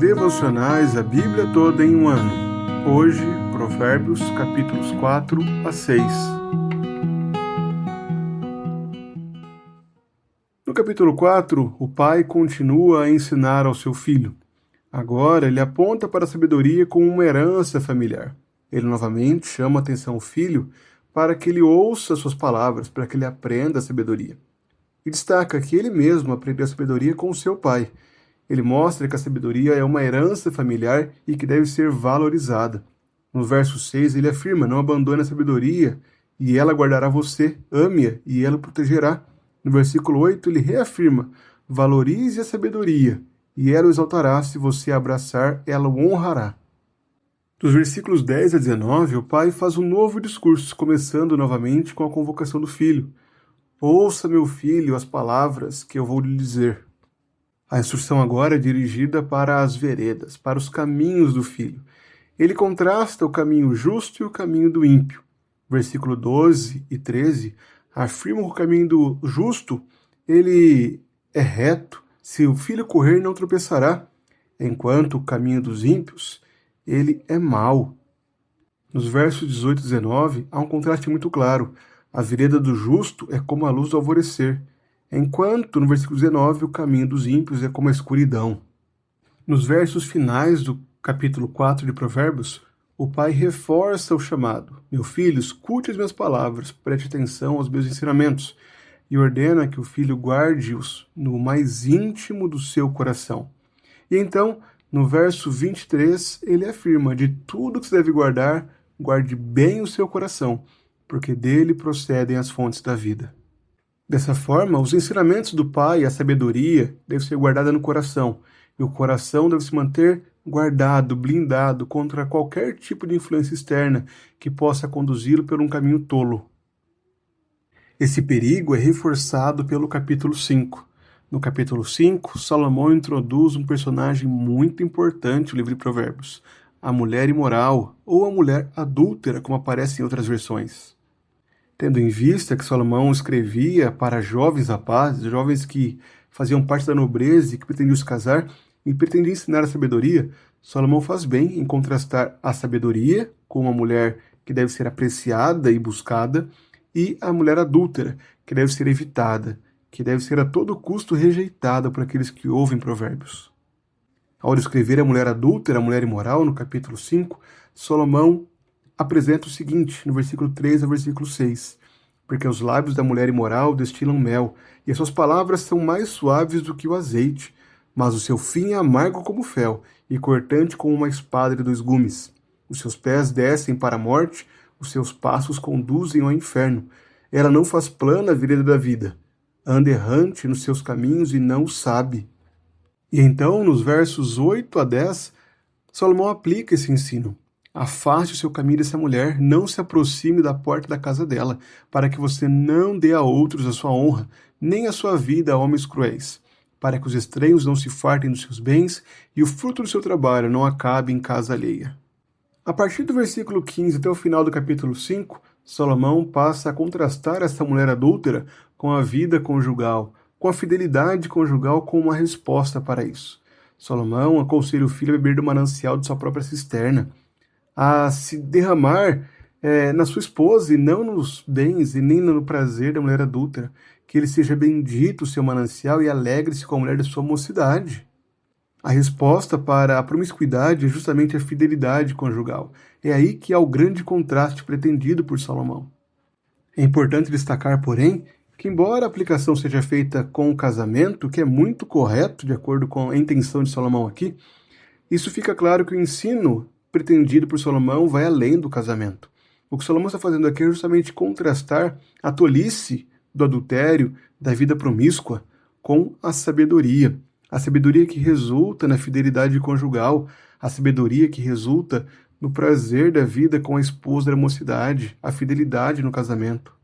Devocionais A Bíblia Toda em um Ano. Hoje, Provérbios, capítulos 4 a 6. No capítulo 4, o pai continua a ensinar ao seu filho. Agora, ele aponta para a sabedoria como uma herança familiar. Ele novamente chama a atenção ao filho para que ele ouça suas palavras, para que ele aprenda a sabedoria. E destaca que ele mesmo aprendeu a sabedoria com o seu pai. Ele mostra que a sabedoria é uma herança familiar e que deve ser valorizada. No verso 6, ele afirma: não abandone a sabedoria, e ela guardará você, ame-a, e ela o protegerá. No versículo 8, ele reafirma: valorize a sabedoria, e ela o exaltará. Se você a abraçar, ela o honrará. Dos versículos 10 a 19, o pai faz um novo discurso, começando novamente com a convocação do filho. Ouça, meu filho, as palavras que eu vou lhe dizer. A instrução agora é dirigida para as veredas, para os caminhos do filho. Ele contrasta o caminho justo e o caminho do ímpio. Versículo 12 e 13 afirmam que o caminho do justo ele é reto. Se o filho correr, não tropeçará. Enquanto o caminho dos ímpios, ele é mau. Nos versos 18 e 19, há um contraste muito claro. A vereda do justo é como a luz do alvorecer, enquanto, no versículo 19, o caminho dos ímpios é como a escuridão. Nos versos finais do capítulo 4 de Provérbios, o pai reforça o chamado. Meu filho, escute as minhas palavras, preste atenção aos meus ensinamentos, e ordena que o filho guarde-os no mais íntimo do seu coração. E então, no verso 23, ele afirma: de tudo que se deve guardar, guarde bem o seu coração, porque dele procedem as fontes da vida. Dessa forma, os ensinamentos do pai, a sabedoria, devem ser guardada no coração, e o coração deve se manter guardado, blindado contra qualquer tipo de influência externa que possa conduzi-lo por um caminho tolo. Esse perigo é reforçado pelo capítulo 5. No capítulo 5, Salomão introduz um personagem muito importante no livro de Provérbios, a mulher imoral, ou a mulher adúltera, como aparece em outras versões. Tendo em vista que Salomão escrevia para jovens rapazes, jovens que faziam parte da nobreza e que pretendiam se casar e pretendiam ensinar a sabedoria, Salomão faz bem em contrastar a sabedoria com uma mulher que deve ser apreciada e buscada e a mulher adúltera, que deve ser evitada, que deve ser a todo custo rejeitada por aqueles que ouvem Provérbios. Ao descrever a mulher adúltera, a mulher imoral, no capítulo 5, Salomão apresenta o seguinte, no versículo 3 ao versículo 6. Porque os lábios da mulher imoral destilam mel, e as suas palavras são mais suaves do que o azeite, mas o seu fim é amargo como fel, e cortante como uma espada de 2 gumes. Os seus pés descem para a morte, os seus passos conduzem ao inferno. Ela não faz plana a vereda da vida, anda errante nos seus caminhos e não o sabe. E então, nos versos 8 a 10, Salomão aplica esse ensino. Afaste o seu caminho dessa mulher, não se aproxime da porta da casa dela, para que você não dê a outros a sua honra, nem a sua vida a homens cruéis, para que os estranhos não se fartem dos seus bens e o fruto do seu trabalho não acabe em casa alheia. A partir do versículo 15 até o final do capítulo 5, Salomão passa a contrastar essa mulher adúltera com a vida conjugal, com a fidelidade conjugal como uma resposta para isso. Salomão aconselha o filho a beber do manancial de sua própria cisterna, a se derramar na sua esposa e não nos bens e nem no prazer da mulher adúltera, que ele seja bendito o seu manancial e alegre-se com a mulher da sua mocidade. A resposta para a promiscuidade é justamente a fidelidade conjugal. É aí que há o grande contraste pretendido por Salomão. É importante destacar, porém, que embora a aplicação seja feita com o casamento, que é muito correto, de acordo com a intenção de Salomão aqui, isso fica claro que o ensino pretendido por Salomão vai além do casamento. O que Salomão está fazendo aqui é justamente contrastar a tolice do adultério, da vida promíscua, com a sabedoria que resulta na fidelidade conjugal, a sabedoria que resulta no prazer da vida com a esposa da mocidade, a fidelidade no casamento.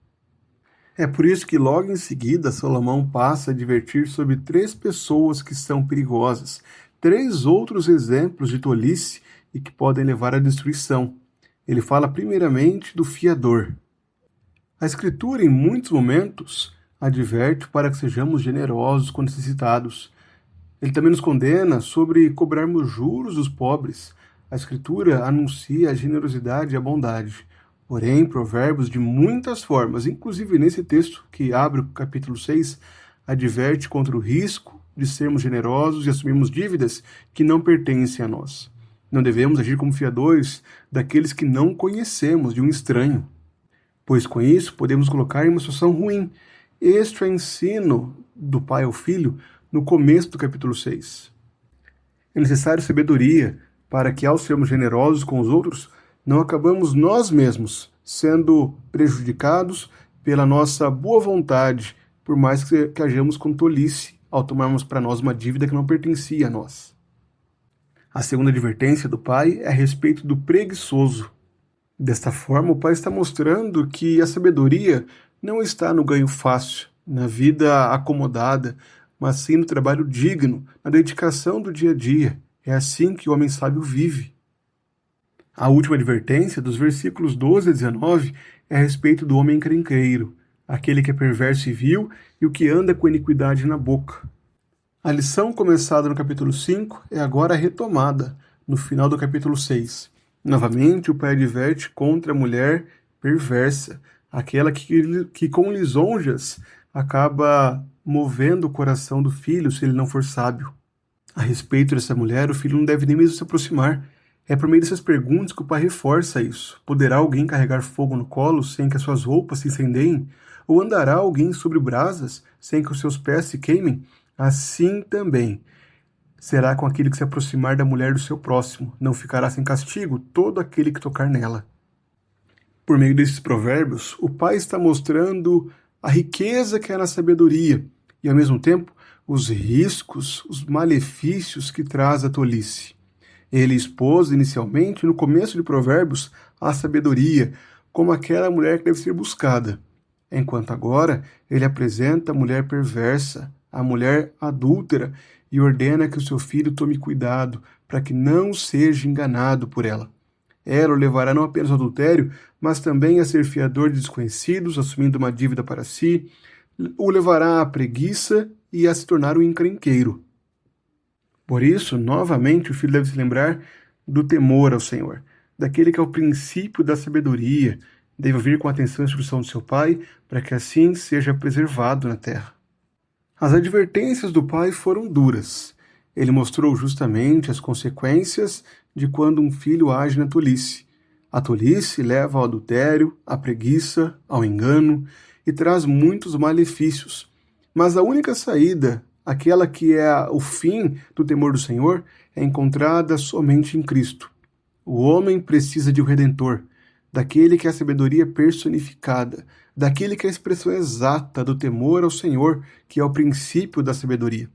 É por isso que logo em seguida Salomão passa a advertir sobre 3 pessoas que são perigosas, 3 outros exemplos de tolice e que podem levar à destruição. Ele fala primeiramente do fiador. A Escritura, em muitos momentos, adverte para que sejamos generosos com necessitados, Ele também nos condena sobre cobrarmos juros dos pobres. A Escritura anuncia a generosidade e a bondade. Porém, Provérbios, de muitas formas, inclusive nesse texto que abre o capítulo 6, adverte contra o risco de sermos generosos e assumirmos dívidas que não pertencem a nós. Não devemos agir como fiadores daqueles que não conhecemos, de um estranho, pois com isso podemos colocar em uma situação ruim. Este é o ensino do pai ao filho no começo do capítulo 6. É necessário sabedoria para que, ao sermos generosos com os outros, não acabamos nós mesmos sendo prejudicados pela nossa boa vontade, por mais que hajamos com tolice ao tomarmos para nós uma dívida que não pertencia a nós. A segunda advertência do pai é a respeito do preguiçoso. Desta forma, o pai está mostrando que a sabedoria não está no ganho fácil, na vida acomodada, mas sim no trabalho digno, na dedicação do dia a dia. É assim que o homem sábio vive. A última advertência, dos versículos 12 a 19, é a respeito do homem encrenqueiro, aquele que é perverso e vil e o que anda com iniquidade na boca. A lição começada no capítulo 5 é agora retomada, no final do capítulo 6. Novamente, o pai adverte contra a mulher perversa, aquela que com lisonjas acaba movendo o coração do filho se ele não for sábio. A respeito dessa mulher, o filho não deve nem mesmo se aproximar. É por meio dessas perguntas que o pai reforça isso. Poderá alguém carregar fogo no colo sem que as suas roupas se incendeiem? Ou andará alguém sobre brasas sem que os seus pés se queimem? Assim também será com aquele que se aproximar da mulher do seu próximo. Não ficará sem castigo todo aquele que tocar nela. Por meio desses provérbios, o pai está mostrando a riqueza que é na sabedoria e, ao mesmo tempo, os riscos, os malefícios que traz a tolice. Ele expôs inicialmente, no começo de Provérbios, a sabedoria como aquela mulher que deve ser buscada, enquanto agora ele apresenta a mulher perversa, a mulher adúltera, e ordena que o seu filho tome cuidado para que não seja enganado por ela. Ela o levará não apenas ao adultério, mas também a ser fiador de desconhecidos, assumindo uma dívida para si, o levará à preguiça e a se tornar um encrenqueiro. Por isso, novamente, o filho deve se lembrar do temor ao Senhor, daquele que é o princípio da sabedoria, deve ouvir com atenção a instrução do seu pai, para que assim seja preservado na terra. As advertências do pai foram duras. Ele mostrou justamente as consequências de quando um filho age na tolice. A tolice leva ao adultério, à preguiça, ao engano e traz muitos malefícios. Mas a única saída, aquela que é o fim do temor do Senhor, é encontrada somente em Cristo. O homem precisa de um Redentor, daquele que é a sabedoria personificada, daquele que é a expressão exata do temor ao Senhor, que é o princípio da sabedoria.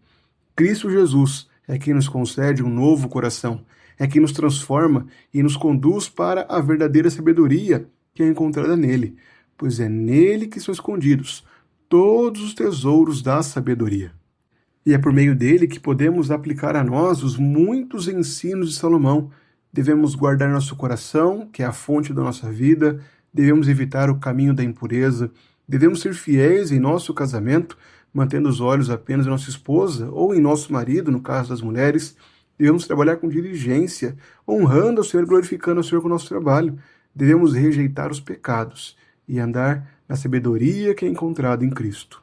Cristo Jesus é quem nos concede um novo coração, é quem nos transforma e nos conduz para a verdadeira sabedoria que é encontrada nele, pois é nele que são escondidos todos os tesouros da sabedoria. E é por meio dele que podemos aplicar a nós os muitos ensinos de Salomão. Devemos guardar nosso coração, que é a fonte da nossa vida, devemos evitar o caminho da impureza, devemos ser fiéis em nosso casamento, mantendo os olhos apenas em nossa esposa ou em nosso marido, no caso das mulheres. Devemos trabalhar com diligência, honrando ao Senhor e glorificando ao Senhor com o nosso trabalho. Devemos rejeitar os pecados e andar na sabedoria que é encontrada em Cristo.